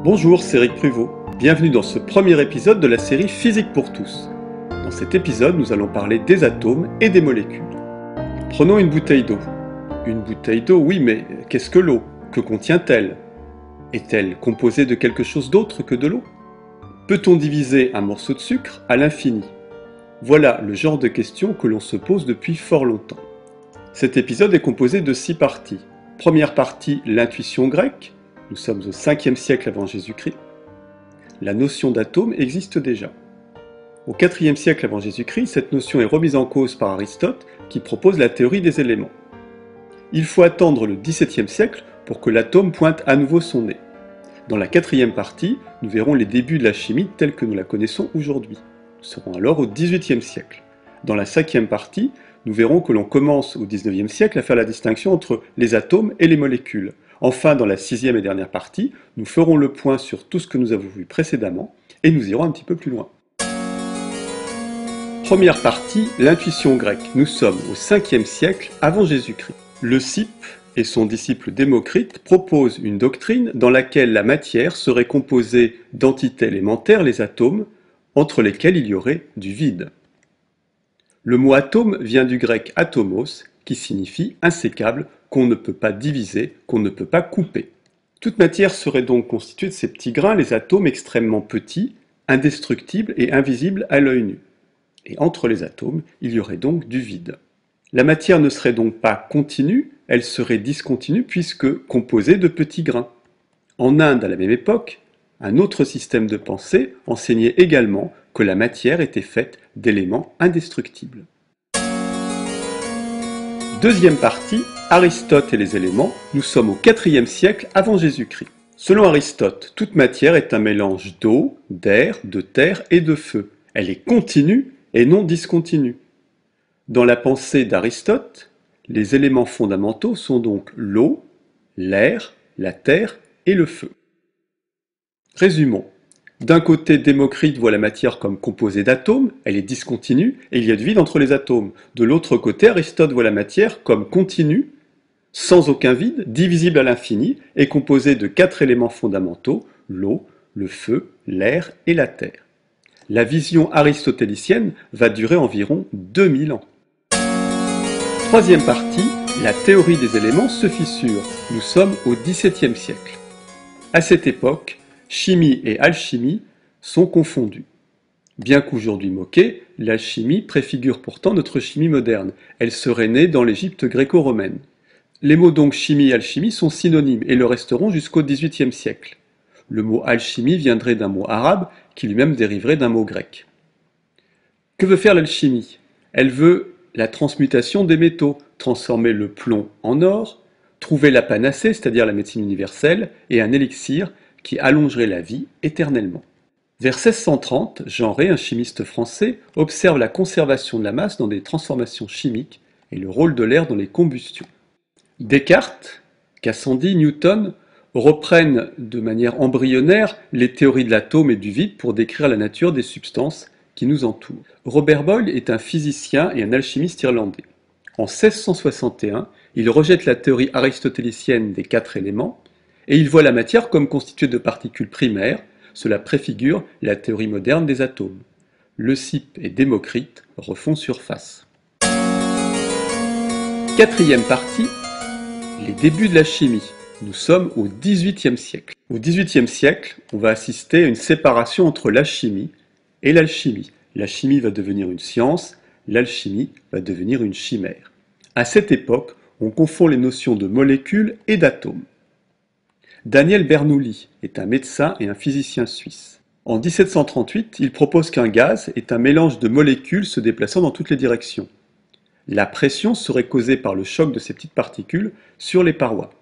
Bonjour, c'est Eric Pruvot. Bienvenue dans ce premier épisode de la série Physique pour tous. Dans cet épisode, nous allons parler des atomes et des molécules. Prenons une bouteille d'eau. Une bouteille d'eau, oui, mais qu'est-ce que l'eau? Que contient-elle? Est-elle composée de quelque chose d'autre que de l'eau? Peut-on diviser un morceau de sucre à l'infini? Voilà le genre de questions que l'on se pose depuis fort longtemps. Cet épisode est composé de 6 parties. Première partie, l'intuition grecque. Nous sommes au 5e siècle avant Jésus-Christ. La notion d'atome existe déjà. Au 4e siècle avant Jésus-Christ, cette notion est remise en cause par Aristote qui propose la théorie des éléments. Il faut attendre le 17e siècle pour que l'atome pointe à nouveau son nez. Dans la 4e partie, nous verrons les débuts de la chimie telle que nous la connaissons aujourd'hui. Nous serons alors au 18e siècle. Dans la 5e partie, nous verrons que l'on commence au 19e siècle à faire la distinction entre les atomes et les molécules. Enfin, dans la 6e et dernière partie, nous ferons le point sur tout ce que nous avons vu précédemment et nous irons un petit peu plus loin. Première partie, l'intuition grecque. Nous sommes au 5e siècle avant Jésus-Christ. Leucippe et son disciple Démocrite proposent une doctrine dans laquelle la matière serait composée d'entités élémentaires, les atomes, entre lesquels il y aurait du vide. Le mot atome vient du grec atomos, qui signifie insécable, qu'on ne peut pas diviser, qu'on ne peut pas couper. Toute matière serait donc constituée de ces petits grains, les atomes extrêmement petits, indestructibles et invisibles à l'œil nu. Et entre les atomes, il y aurait donc du vide. La matière ne serait donc pas continue, elle serait discontinue puisque composée de petits grains. En Inde, à la même époque, un autre système de pensée enseignait également que la matière était faite d'éléments indestructibles. Deuxième partie, Aristote et les éléments, nous sommes au 4e siècle avant Jésus-Christ. Selon Aristote, toute matière est un mélange d'eau, d'air, de terre et de feu. Elle est continue et non discontinue. Dans la pensée d'Aristote, les éléments fondamentaux sont donc l'eau, l'air, la terre et le feu. Résumons. D'un côté, Démocrite voit la matière comme composée d'atomes, elle est discontinue, et il y a du vide entre les atomes. De l'autre côté, Aristote voit la matière comme continue, sans aucun vide, divisible à l'infini, et composée de 4 éléments fondamentaux, l'eau, le feu, l'air et la terre. La vision aristotélicienne va durer environ 2000 ans. Troisième partie, la théorie des éléments se fissure. Nous sommes au XVIIe siècle. À cette époque, chimie et alchimie sont confondues. Bien qu'aujourd'hui moquée, l'alchimie préfigure pourtant notre chimie moderne. Elle serait née dans l'Égypte gréco-romaine. Les mots donc chimie et alchimie sont synonymes et le resteront jusqu'au XVIIIe siècle. Le mot alchimie viendrait d'un mot arabe qui lui-même dériverait d'un mot grec. Que veut faire l'alchimie? Elle veut la transmutation des métaux, transformer le plomb en or, trouver la panacée, c'est-à-dire la médecine universelle, et un élixir qui allongerait la vie éternellement. Vers 1630, Jean Rey, un chimiste français, observe la conservation de la masse dans des transformations chimiques et le rôle de l'air dans les combustions. Descartes, Cassandi, Newton reprennent de manière embryonnaire les théories de l'atome et du vide pour décrire la nature des substances qui nous entourent. Robert Boyle est un physicien et un alchimiste irlandais. En 1661, il rejette la théorie aristotélicienne des 4 éléments et il voit la matière comme constituée de particules primaires, cela préfigure la théorie moderne des atomes. Leucippe et Démocrite refont surface. Quatrième partie, les débuts de la chimie. Nous sommes au XVIIIe siècle. Au XVIIIe siècle, on va assister à une séparation entre la chimie et l'alchimie. La chimie va devenir une science, l'alchimie va devenir une chimère. À cette époque, on confond les notions de molécules et d'atomes. Daniel Bernoulli est un médecin et un physicien suisse. En 1738, il propose qu'un gaz est un mélange de molécules se déplaçant dans toutes les directions. La pression serait causée par le choc de ces petites particules sur les parois.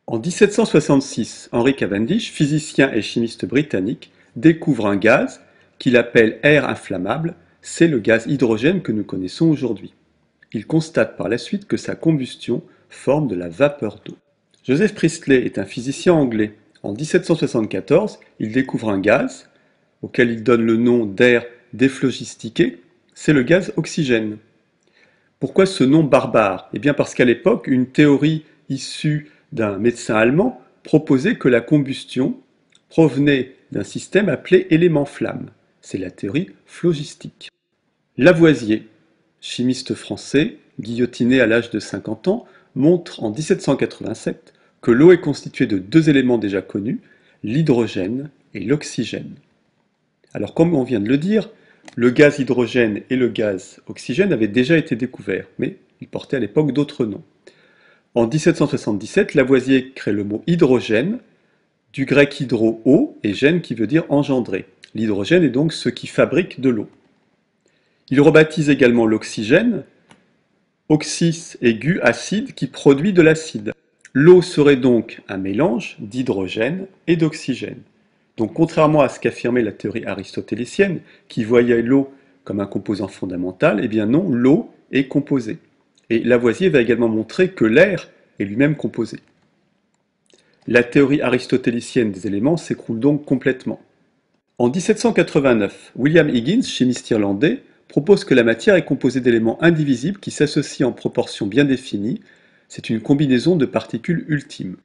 En 1766, Henry Cavendish, physicien et chimiste britannique, découvre un gaz qu'il appelle air inflammable, c'est le gaz hydrogène que nous connaissons aujourd'hui. Il constate par la suite que sa combustion forme de la vapeur d'eau. Joseph Priestley est un physicien anglais. En 1774, il découvre un gaz, auquel il donne le nom d'air déphlogistiqué, c'est le gaz oxygène. Pourquoi ce nom barbare? Eh bien parce qu'à l'époque, une théorie issue d'un médecin allemand proposait que la combustion provenait d'un système appelé élément flamme. C'est la théorie phlogistique. Lavoisier, chimiste français, guillotiné à l'âge de 50 ans, montre en 1787 que l'eau est constituée de deux éléments déjà connus, l'hydrogène et l'oxygène. Alors comme on vient de le dire, le gaz hydrogène et le gaz oxygène avaient déjà été découverts, mais ils portaient à l'époque d'autres noms. En 1777, Lavoisier crée le mot hydrogène, du grec hydro, eau, et gène qui veut dire engendrer. L'hydrogène est donc ce qui fabrique de l'eau. Il rebaptise également l'oxygène, oxys aigu, acide, qui produit de l'acide. L'eau serait donc un mélange d'hydrogène et d'oxygène. Donc contrairement à ce qu'affirmait la théorie aristotélicienne, qui voyait l'eau comme un composant fondamental, eh bien non, l'eau est composée. Et Lavoisier va également montrer que l'air est lui-même composé. La théorie aristotélicienne des éléments s'écroule donc complètement. En 1789, William Higgins, chimiste irlandais, propose que la matière est composée d'éléments indivisibles qui s'associent en proportions bien définies. C'est une combinaison de particules ultimes.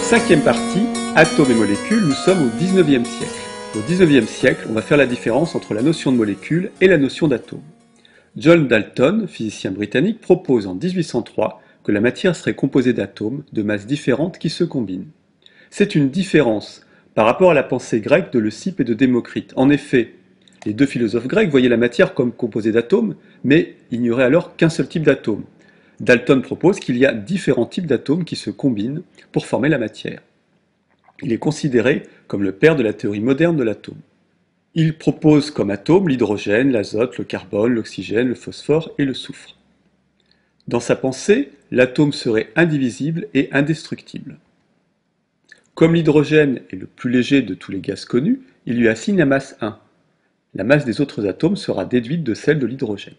Cinquième partie, atomes et molécules, nous sommes au XIXe siècle. Au XIXe siècle, on va faire la différence entre la notion de molécule et la notion d'atome. John Dalton, physicien britannique, propose en 1803 que la matière serait composée d'atomes de masses différentes qui se combinent. C'est une différence par rapport à la pensée grecque de Leucippe et de Démocrite. En effet, les deux philosophes grecs voyaient la matière comme composée d'atomes, mais il n'y aurait alors qu'un seul type d'atome. Dalton propose qu'il y a différents types d'atomes qui se combinent pour former la matière. Il est considéré comme le père de la théorie moderne de l'atome. Il propose comme atomes l'hydrogène, l'azote, le carbone, l'oxygène, le phosphore et le soufre. Dans sa pensée, l'atome serait indivisible et indestructible. Comme l'hydrogène est le plus léger de tous les gaz connus, il lui assigne la masse 1. La masse des autres atomes sera déduite de celle de l'hydrogène.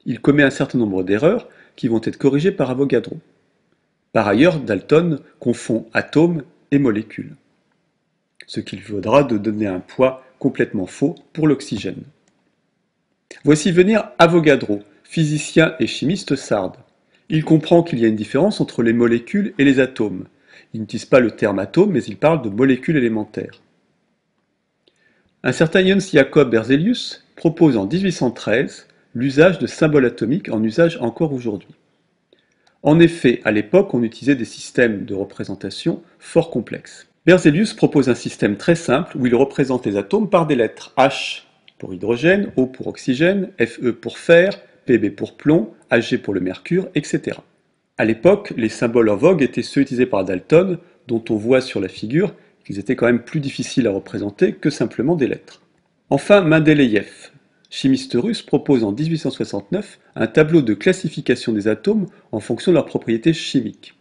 Il commet un certain nombre d'erreurs qui vont être corrigées par Avogadro. Par ailleurs, Dalton confond atomes et molécules, ce qui lui vaudra de donner un poids complètement faux pour l'oxygène. Voici venir Avogadro, physicien et chimiste sarde. Il comprend qu'il y a une différence entre les molécules et les atomes. Il n'utilise pas le terme atome, mais il parle de molécules élémentaires. Un certain Jöns Jacob Berzelius propose en 1813 l'usage de symboles atomiques en usage encore aujourd'hui. En effet, à l'époque, on utilisait des systèmes de représentation fort complexes. Berzelius propose un système très simple où il représente les atomes par des lettres H pour hydrogène, O pour oxygène, Fe pour fer, Pb pour plomb, Hg pour le mercure, etc. À l'époque, les symboles en vogue étaient ceux utilisés par Dalton, dont on voit sur la figure qu'ils étaient quand même plus difficiles à représenter que simplement des lettres. Enfin, Mendeleïev, chimiste russe, propose en 1869 un tableau de classification des atomes en fonction de leurs propriétés chimiques.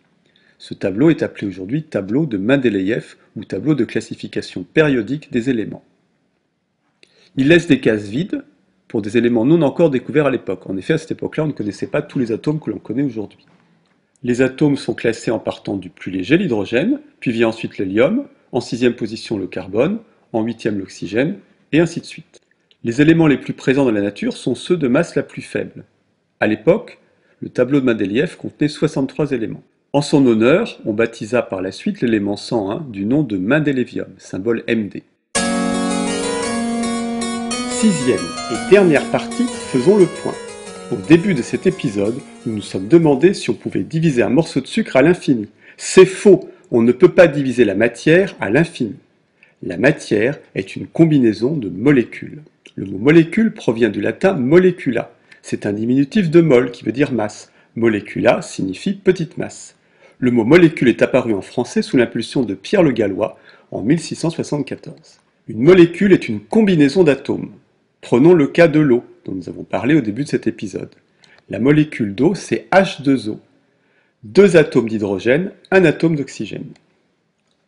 Ce tableau est appelé aujourd'hui tableau de Mendeleïev ou tableau de classification périodique des éléments. Il laisse des cases vides pour des éléments non encore découverts à l'époque. En effet, à cette époque-là, on ne connaissait pas tous les atomes que l'on connaît aujourd'hui. Les atomes sont classés en partant du plus léger, l'hydrogène, puis vient ensuite l'hélium, en sixième position le carbone, en huitième l'oxygène, et ainsi de suite. Les éléments les plus présents dans la nature sont ceux de masse la plus faible. À l'époque, le tableau de Mendeleïev contenait 63 éléments. En son honneur, on baptisa par la suite l'élément 101 du nom de mendélévium, symbole Md. Sixième et dernière partie, faisons le point. Au début de cet épisode, nous nous sommes demandé si on pouvait diviser un morceau de sucre à l'infini. C'est faux, on ne peut pas diviser la matière à l'infini. La matière est une combinaison de molécules. Le mot molécule provient du latin molecula. C'est un diminutif de mol qui veut dire masse. Molecula signifie petite masse. Le mot molécule est apparu en français sous l'impulsion de Pierre le Gallois en 1674. Une molécule est une combinaison d'atomes. Prenons le cas de l'eau, dont nous avons parlé au début de cet épisode. La molécule d'eau, c'est H2O. Deux atomes d'hydrogène, un atome d'oxygène.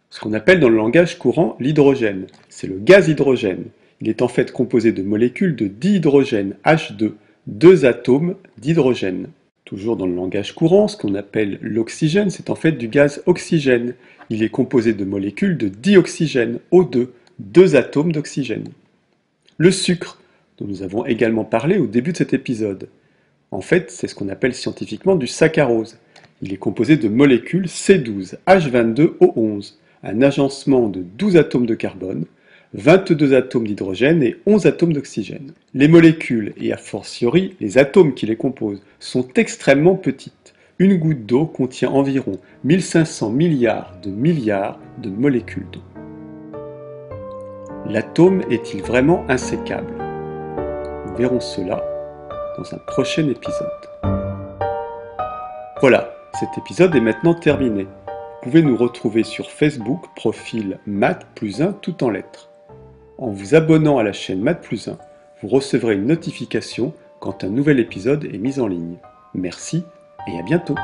Ce qu'on appelle dans le langage courant l'hydrogène, c'est le gaz hydrogène. Il est en fait composé de molécules de dihydrogène H2, deux atomes d'hydrogène. Toujours dans le langage courant, ce qu'on appelle l'oxygène, c'est en fait du gaz oxygène. Il est composé de molécules de dioxygène, O2, deux atomes d'oxygène. Le sucre, dont nous avons également parlé au début de cet épisode. En fait, c'est ce qu'on appelle scientifiquement du saccharose. Il est composé de molécules C12H22O11, un agencement de 12 atomes de carbone, 22 atomes d'hydrogène et 11 atomes d'oxygène. Les molécules, et a fortiori les atomes qui les composent, sont extrêmement petites. Une goutte d'eau contient environ 1500 milliards de molécules d'eau. L'atome est-il vraiment insécable? Nous verrons cela dans un prochain épisode. Voilà, cet épisode est maintenant terminé. Vous pouvez nous retrouver sur Facebook, profil Math+1 tout en lettres. En vous abonnant à la chaîne Math+1, vous recevrez une notification quand un nouvel épisode est mis en ligne. Merci et à bientôt.